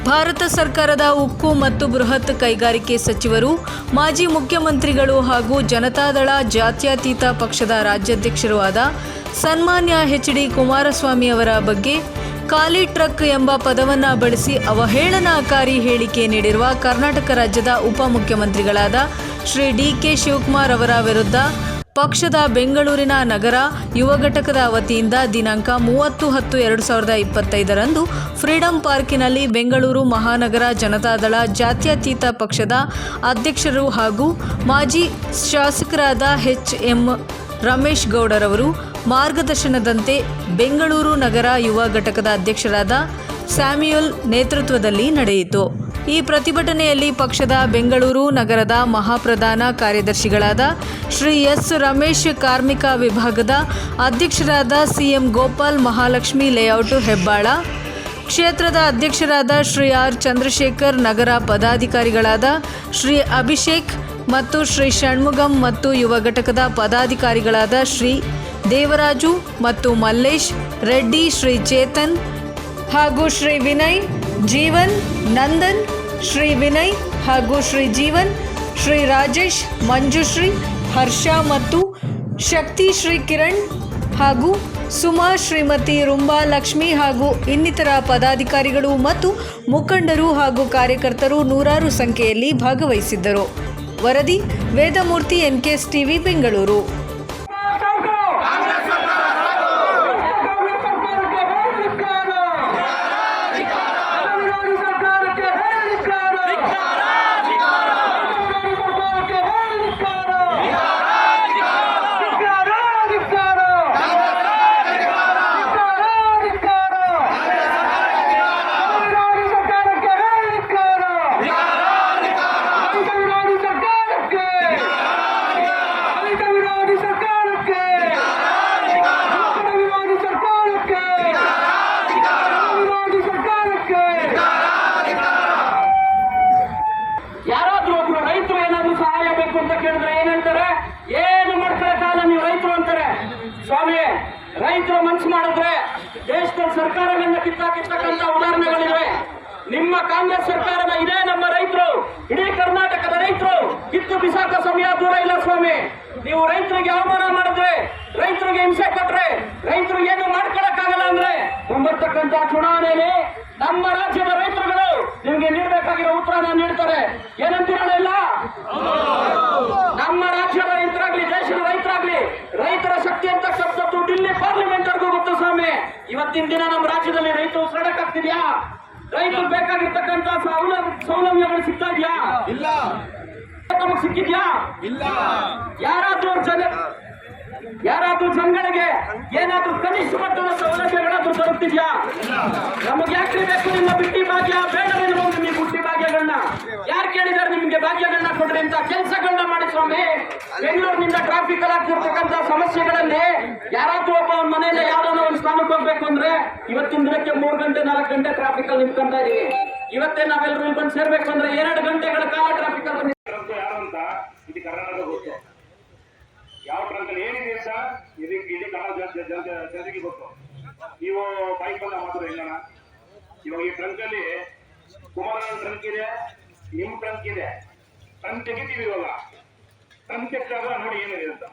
ಭಾರತ ಸರ್ಕಾರದ ಉಕ್ಕು ಮತ್ತು ಬೃಹತ್ ಕೈಗಾರಿಕೆ ಸಚಿವರು, ಮಾಜಿ ಮುಖ್ಯಮಂತ್ರಿಗಳು ಹಾಗೂ ಜನತಾದಳ ಜಾತ್ಯತೀತ ಪಕ್ಷದ ರಾಜ್ಯಾಧ್ಯಕ್ಷರೂ ಆದ ಸನ್ಮಾನ್ಯ ಎಚ್.ಡಿ. ಕುಮಾರಸ್ವಾಮಿ ಅವರ ಬಗ್ಗೆ ಖಾಲಿ ಟ್ರಕ್ ಎಂಬ ಪದವನ್ನು ಬಳಸಿ ಅವಹೇಳನಕಾರಿ ಹೇಳಿಕೆ ನೀಡಿರುವ ಕರ್ನಾಟಕ ರಾಜ್ಯದ ಉಪಮುಖ್ಯಮಂತ್ರಿಗಳಾದ ಶ್ರೀ ಡಿ.ಕೆ. ಶಿವಕುಮಾರ್ ಅವರ ವಿರುದ್ಧ ಪಕ್ಷದ ಬೆಂಗಳೂರಿನ ನಗರ ಯುವ ಘಟಕದ ವತಿಯಿಂದ ದಿನಾಂಕ 30/10/2025 ಫ್ರೀಡಂ ಪಾರ್ಕಿನಲ್ಲಿ ಬೆಂಗಳೂರು ಮಹಾನಗರ ಜನತಾದಳ ಜಾತ್ಯತೀತ ಪಕ್ಷದ ಅಧ್ಯಕ್ಷರು ಹಾಗೂ ಮಾಜಿ ಶಾಸಕರಾದ ಎಚ್.ಎಂ. ರಮೇಶ್ ಗೌಡರವರು ಮಾರ್ಗದರ್ಶನದಂತೆ ಬೆಂಗಳೂರು ನಗರ ಯುವ ಘಟಕದ ಅಧ್ಯಕ್ಷರಾದ ಸ್ಯಾಮ್ಯುಯಲ್ ನೇತೃತ್ವದಲ್ಲಿ ನಡೆಯಿತು. ಈ ಪ್ರತಿಭಟನೆಯಲ್ಲಿ ಪಕ್ಷದ ಬೆಂಗಳೂರು ನಗರದ ಮಹಾಪ್ರಧಾನ ಕಾರ್ಯದರ್ಶಿಗಳಾದ ಶ್ರೀ ಎಸ್. ರಮೇಶ್, ಕಾರ್ಮಿಕ ವಿಭಾಗದ ಅಧ್ಯಕ್ಷರಾದ ಸಿ.ಎಂ. ಗೋಪಾಲ್, ಮಹಾಲಕ್ಷ್ಮಿ ಲೇಔಟ್ ಹೆಬ್ಬಾಳ ಕ್ಷೇತ್ರದ ಅಧ್ಯಕ್ಷರಾದ ಶ್ರೀ ಆರ್. ಚಂದ್ರಶೇಖರ್, ನಗರ ಪದಾಧಿಕಾರಿಗಳಾದ ಶ್ರೀ ಅಭಿಷೇಕ್ ಮತ್ತು ಶ್ರೀ ಷಣ್ಮುಗಂ ಮತ್ತು ಯುವ ಘಟಕದ ಪದಾಧಿಕಾರಿಗಳಾದ ಶ್ರೀ ದೇವರಾಜು ಮತ್ತು ಮಲ್ಲೇಶ್ ರೆಡ್ಡಿ, ಶ್ರೀ ಚೇತನ್ ಹಾಗೂ ಶ್ರೀ ವಿನಯ್, ಜೀವನ್, ನಂದನ್, ಶ್ರೀ ವಿನಯ್ ಹಾಗೂ ಶ್ರೀ ಜೀವನ್, ಶ್ರೀ ರಾಜೇಶ್, ಮಂಜುಶ್ರೀ, ಹರ್ಷ ಮತ್ತು ಶಕ್ತಿ, ಶ್ರೀ ಕಿರಣ್ ಹಾಗೂ ಸುಮಾ, ಶ್ರೀಮತಿ ರುಂಬಾ ಲಕ್ಷ್ಮಿ ಹಾಗೂ ಇನ್ನಿತರ ಪದಾಧಿಕಾರಿಗಳು ಮತ್ತು ಮುಖಂಡರು ಹಾಗೂ ಕಾರ್ಯಕರ್ತರು ನೂರಾರು ಸಂಖ್ಯೆಯಲ್ಲಿ ಭಾಗವಹಿಸಿದ್ದರು. ವರದಿ ವೇದಮೂರ್ತಿ, ಎನ್ಕೆಎಸ್ ಟಿವಿ, ಬೆಂಗಳೂರು. ಅಂತ ಕೇಳಿದ್ರೆ ಏನಂತಾರೆ, ಏನು ಮಾಡ್ತಾರೆ ಕಾಲ ನೀವು ರೈತರು ಅಂತಾರೆ. ಸ್ವಾಮಿ, ರೈತರು ಮನ್ಸು ಮಾಡಿದ್ರೆ ದೇಶದ ಸರ್ಕಾರಗಳನ್ನ ಕಿತ್ತಾಕಿರ್ತಕ್ಕಂಥ ಉದಾಹರಣೆಗಳಿವೆ. ನಿಮ್ಮ ಕಾಂಗ್ರೆಸ್ ಸರ್ಕಾರದ ಇದೇ ನಮ್ಮ ರೈತರು, ಇಡೀ ಕರ್ನಾಟಕದ ರೈತರು ಕಿತ್ತು ಬಿಸಾಕೋ ಸಮಯ ದೂರ ಇಲ್ಲ ಸ್ವಾಮಿ. ನೀವು ರೈತರಿಗೆ ಅವಮಾನ ಮಾಡಿದ್ರೆ, ರೈತರಿಗೆ ಹಿಂಸೆ ಕೊಟ್ರೆ, ರೈತರು ಏನು ಮಾಡ್ಕೊಳಕ್ಕಾಗಲ್ಲ ಅಂದ್ರೆ ಮುಂಬರ್ತಕ್ಕಂಥ ಚುನಾವಣೆಯಲ್ಲಿ ನಮ್ಮ ರಾಜ್ಯದ ರೈತರುಗಳು ನಿಮ್ಗೆ ನೀಡಬೇಕಾಗಿರೋ ಉತ್ತರನ ನೀಡ್ತಾರೆ. ಏನಂತೀರಲ್ಲ, ಇಲ್ಲ ನಮ್ಮ ರಾಜ್ಯದ ರೈತರಾಗ್ಲಿ, ದೇಶದ ರೈತರಾಗ್ಲಿ, ರೈತರ ಶಕ್ತಿ ಅಂತಕ್ಕಂಥದ್ದು ಡಿಲ್ಲಿ ಪಾರ್ಲಿಮೆಂಟ್ ವರ್ಗೂ ಗೊತ್ತು ಸ್ವಾಮಿ. ಇವತ್ತಿನ ದಿನ ನಮ್ಮ ರಾಜ್ಯದಲ್ಲಿ ರೈತರು ಸಡಕಾಗ್ತಿದ್ಯಾ? ರೈತರು ಬೇಕಾಗಿರ್ತಕ್ಕಂಥ ಸೌಲಭ್ಯಗಳು ಸಿಗ್ತಾ ಇದೆಯಾ? ಇಲ್ಲ. ನಮಗೆ ಸಿಕ್ಕಿದ್ಯಾ? ಇಲ್ಲ. ಯಾರಾದ್ರೂ ಜನಗಳಿಗೆ ಏನಾದ್ರೂ ಕನಿಷ್ಠ ಮಟ್ಟದ ಸೌಲಭ್ಯಗಳಾದ್ರೂ ತರುತ್ತಿದ್ಯಾ? ನಮಗೆ ಯಾಕೆ ಬೇಕು ನಿಮ್ಮ ಬಿಟ್ಟಿ ಭಾಗ್ಯ? ಬೇಡವೇನು ನಿಮಗೆ ಬುಟ್ಟಿ ಭಾಗ್ಯಗಳನ್ನ? ಯಾರು ಕೇಳಿದಾರೆ ನಿಮಗೆ ಭಾಗ್ಯಗಳನ್ನ ಕೊಡ್ರಿ ಅಂತ? ಕೆಲಸಗಳನ್ನ ಮಾಡಿ ಸ್ವಾಮಿ. ಬೆಂಗಳೂರಿನಿಂದ ಟ್ರಾಫಿಕ್ ಆಗ್ತಿರ್ತಕ್ಕಂಥ ಸಮಸ್ಯೆಗಳಲ್ಲಿ ಯಾರಾದ್ರೂ ಒಬ್ಬ ಮನೆಯಿಂದ ಯಾವ್ದಾದ್ರು ಒಂದು ಸ್ಥಾನಕ್ಕೆ ಹೋಗ್ಬೇಕು ಅಂದ್ರೆ ಇವತ್ತಿನ ದಿನಕ್ಕೆ 3 ಗಂಟೆ 4 ಗಂಟೆ ಟ್ರಾಫಿಕ್ ಅಲ್ಲಿ ನಿಂತ್ಕೊಂತ ಇದೀವಿ. ಇವತ್ತೇ ನಾವೆಲ್ಲರೂ ಇಲ್ಲಿ ಬಂದು ಸೇರ್ಬೇಕು ಅಂದ್ರೆ 2 ಗಂಟೆಗಳ ಕಾಲ ಟ್ರಾಫಿಕ್ ಅಲ್ಲಿ ಯಾರು ಅಂತ ಇದು ಕರ್ನಾಟಕ ಗೊತ್ತು. ಯಾವ ಟ್ರಂಕಲ್ಲಿ ಏನಿದೆ ಅಂತ ಇಡೀ ಕರ್ನಾಟಕ ಜನತೆಗೆ ಗೊತ್ತು. ನೀವು ಬೈಕ್ ಬಂದ ಮಾತ್ರ ಹೆಂಗಣ? ಇವಾಗ ಈ ಟ್ರಂಕಲ್ಲಿ ಕುಮಾರನ ಟ್ರಂಕ್ ಇದೆ, ನಿಮ್ ಟ್ರಂಕ್ ಇದೆ. ಟ್ರಂಕ್ ತೆಗಿತೀವಿ ಇವಾಗ. ಟ್ರಂಕ್ ತೆಗೆದಾಗ ನೋಡಿ ಏನಿದೆ ಅಂತ.